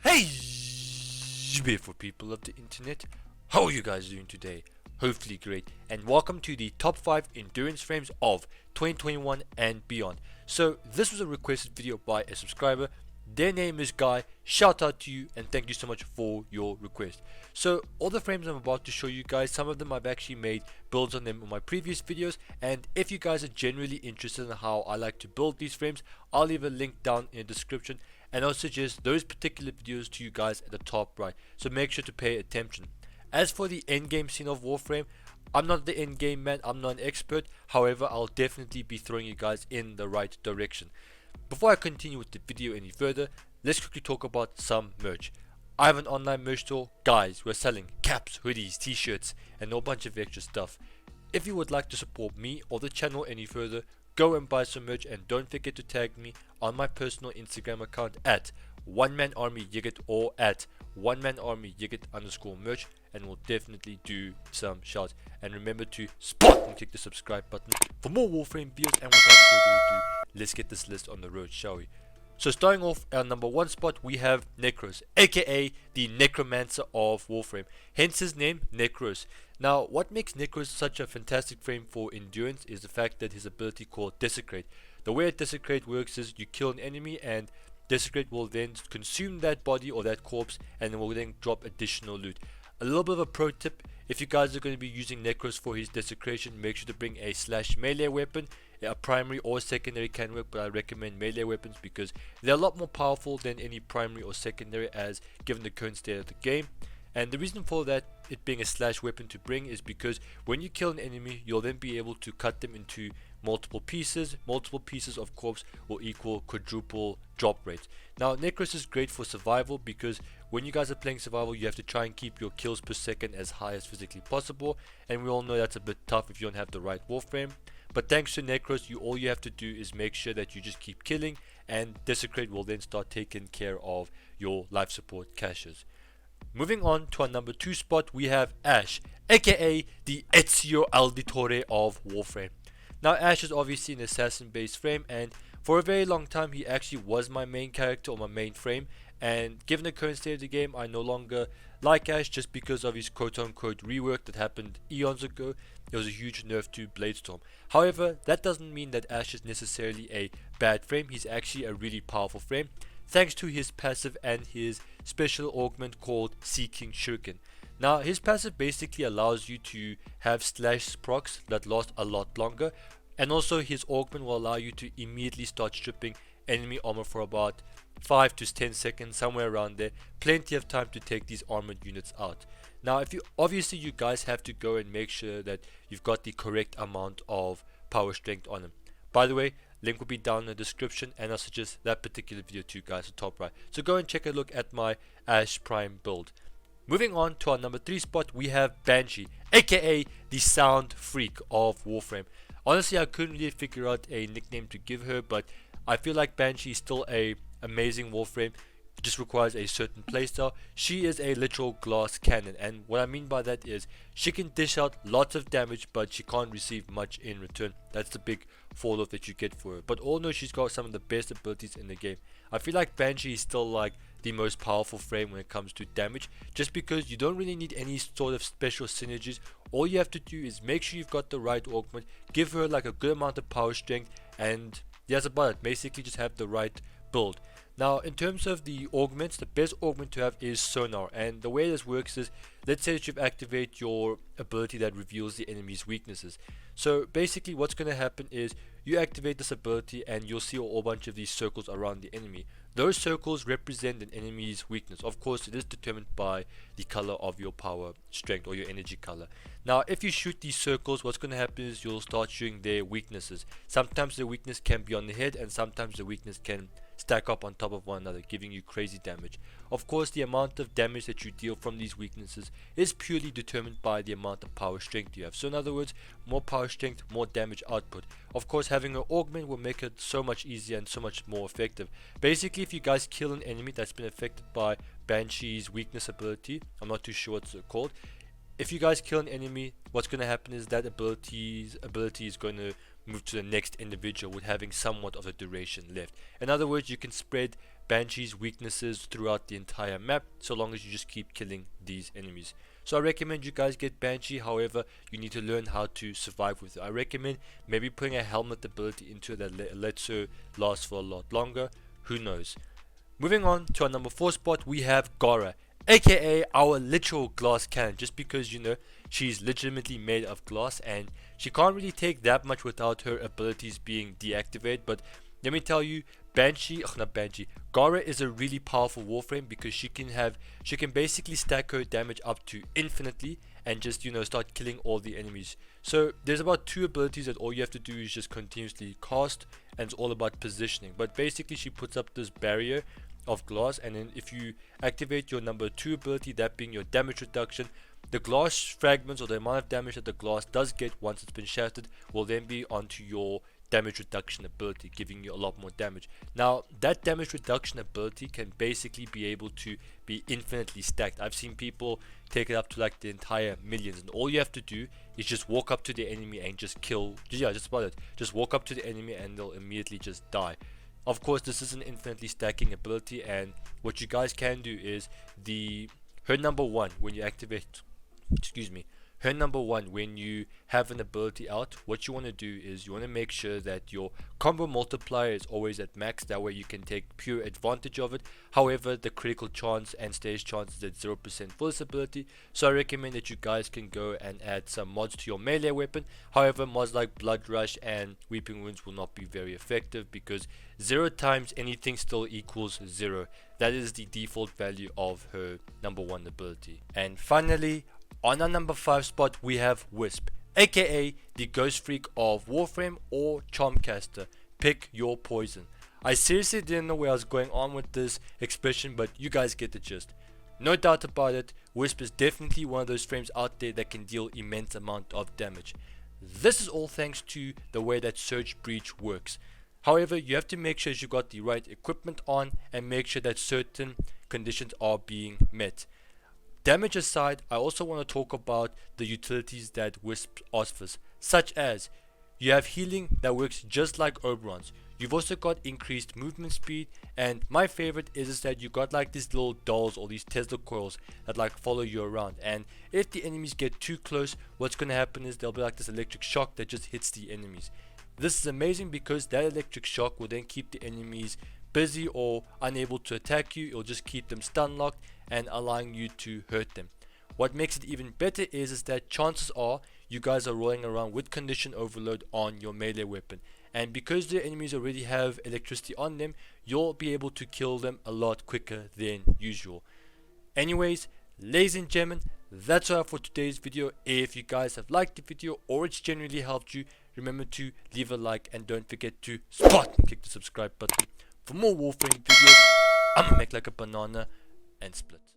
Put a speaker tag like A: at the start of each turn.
A: Hey, beautiful people of the internet, how are you guys doing today? Hopefully great, and welcome to the top 5 endurance frames of 2021 and beyond. So this was a requested video by a subscriber. Their name is Guy. Shout out to you and thank you so much for your request. So all the frames I'm about to show you guys, some of them I've actually made builds on them in my previous videos, and if you guys are generally interested in how I like to build these frames, I'll leave a link down in the description, and I'll suggest those particular videos to you guys at the top right, so make sure to pay attention. As for the endgame scene of Warframe, I'm not the endgame man, I'm not an expert, however I'll definitely be throwing you guys in the right direction. Before I continue with the video any further, let's quickly talk about some merch. I have an online merch store, guys. We're selling caps, hoodies, t-shirts, and a whole bunch of extra stuff. If you would like to support me or the channel any further, go and buy some merch, and don't forget to tag me on my personal Instagram account at OneManArmyYigit or at OneManArmyYigit_merch, and we'll definitely do some shouts. And remember to spot and click the subscribe button for more Warframe videos. And without further ado, let's get this list on the road, shall we? So starting off at number 1 spot, we have Nekros, aka the Necromancer of Warframe, hence his name, Nekros. Now, what makes Nekros such a fantastic frame for endurance is the fact that his ability called Desecrate. The way a Desecrate works is you kill an enemy and Desecrate will then consume that body or that corpse, and it will then drop additional loot. A little bit of a pro tip: if you guys are going to be using Nekros for his desecration, make sure to bring a slash melee weapon. A primary or secondary can work, but I recommend melee weapons because they're a lot more powerful than any primary or secondary, as given the current state of the game. And the reason for that, it being a slash weapon to bring, is because when you kill an enemy, you'll then be able to cut them into multiple pieces. Multiple pieces of corpse will equal quadruple drop rates. Now, Necros is great for survival because when you guys are playing survival, you have to try and keep your kills per second as high as physically possible, and we all know that's a bit tough if you don't have the right Warframe. But thanks to Necros, all you have to do is make sure that you just keep killing, and Desecrate will then start taking care of your life support caches. Moving on to our number 2 spot, we have Ashe, aka the Ezio Auditore of Warframe. Now, Ashe is obviously an assassin based frame, and for a very long time he actually was my main character or my main frame, and given the current state of the game, I no longer like Ashe just because of his quote unquote rework that happened eons ago. It was a huge nerf to Bladestorm. However, that doesn't mean that Ashe is necessarily a bad frame. He's actually a really powerful frame, thanks to his passive and his special augment called Seeking Shuriken. Now, his passive basically allows you to have slash procs that last a lot longer, and also his augment will allow you to immediately start stripping enemy armor for about 5 to 10 seconds, somewhere around there. Plenty of time to take these armored units out. Now, if you obviously you guys have to go and make sure that you've got the correct amount of power strength on him. By the way, link will be down in the description, and I'll suggest that particular video to you guys at top right. So go and check a look at my Ashe Prime build. Moving on to our number 3 spot, we have Banshee, aka the Sound Freak of Warframe. Honestly, I couldn't really figure out a nickname to give her, but I feel like Banshee is still a amazing Warframe. It just requires a certain playstyle. She is a literal glass cannon, and what I mean by that is she can dish out lots of damage, but she can't receive much in return. That's the big fall off that you get for her. But all know she's got some of the best abilities in the game. I feel like Banshee is still like the most powerful frame when it comes to damage, just because you don't really need any sort of special synergies. All you have to do is make sure you've got the right augment, give her like a good amount of power strength, and that's about it. Basically just have the right build. Now, in terms of the augments, the best augment to have is Sonar, and the way this works is, let's say that you've activated your ability that reveals the enemy's weaknesses. So basically what's going to happen is you activate this ability and you'll see a whole bunch of these circles around the enemy. Those circles represent an enemy's weakness. Of course, it is determined by the color of your power strength or your energy color. Now, if you shoot these circles, what's going to happen is you'll start shooting their weaknesses. Sometimes the weakness can be on the head, and sometimes the weakness can stack up on top of one another, giving you crazy damage. Of course, the amount of damage that you deal from these weaknesses is purely determined by the amount of power strength you have. So in other words, more power strength, more damage output. Of course, having an augment will make it so much easier and so much more effective. Basically, if you guys kill an enemy that's been affected by Banshee's weakness ability, I'm not too sure what's it called. If you guys kill an enemy, what's going to happen is that ability is going to move to the next individual with having somewhat of a duration left. In other words, you can spread Banshee's weaknesses throughout the entire map so long as you just keep killing these enemies. So I recommend you guys get Banshee. However, you need to learn how to survive with it. I recommend maybe putting a helmet ability into it that lets her last for a lot longer. Who knows? Moving on to our number 4 spot, we have Gaura, aka our literal glass cannon, just because, you know, she's legitimately made of glass and she can't really take that much without her abilities being deactivated. But let me tell you, Gaura is a really powerful Warframe because she can basically stack her damage up to infinitely and just, you know, start killing all the enemies. So there's about 2 abilities that all you have to do is just continuously cast, and it's all about positioning. But basically she puts up this barrier of glass, and then if you activate your number 2 ability, that being your damage reduction, the glass fragments, or the amount of damage that the glass does get once it's been shattered, will then be onto your damage reduction ability, giving you a lot more damage. Now that damage reduction ability can basically be able to be infinitely stacked. I've seen people take it up to like the entire millions, and all you have to do is just walk up to the enemy and just kill, just about it, just walk up to the enemy and they'll immediately just die. Of course, this is an infinitely stacking ability, and what you guys can do is her number 1 when you activate, her number 1 when you have an ability out, what you want to do is you want to make sure that your combo multiplier is always at max. That way you can take pure advantage of it. However, the critical chance and stage chance is at 0% for this ability, so I recommend that you guys can go and add some mods to your melee weapon. However, mods like Blood Rush and Weeping Wounds will not be very effective because 0 times anything still equals 0. That is the default value of her number 1 ability. And finally, on our number 5 spot, we have Wisp, aka the Ghost Freak of Warframe or Charmcaster. Pick your poison. I seriously didn't know where I was going on with this expression, but you guys get the gist. No doubt about it, Wisp is definitely one of those frames out there that can deal immense amount of damage. This is all thanks to the way that Surge Breach works. However, you have to make sure you got the right equipment on and make sure that certain conditions are being met. Damage aside, I also want to talk about the utilities that Wisp offers, such as you have healing that works just like Oberon's. You've also got increased movement speed, and my favorite is that you got like these little dolls or these Tesla coils that like follow you around, and if the enemies get too close, what's going to happen is there'll be like this electric shock that just hits the enemies. This is amazing because that electric shock will then keep the enemies busy or unable to attack you. It'll just keep them stun locked and allowing you to hurt them. What makes it even better is that chances are you guys are rolling around with condition overload on your melee weapon, and because the enemies already have electricity on them, you'll be able to kill them a lot quicker than usual. Anyways, ladies and gentlemen, that's all for today's video. If you guys have liked the video or it's genuinely helped you, remember to leave a like and don't forget to click the subscribe button. For more Warframe videos, I'ma make like a banana and split.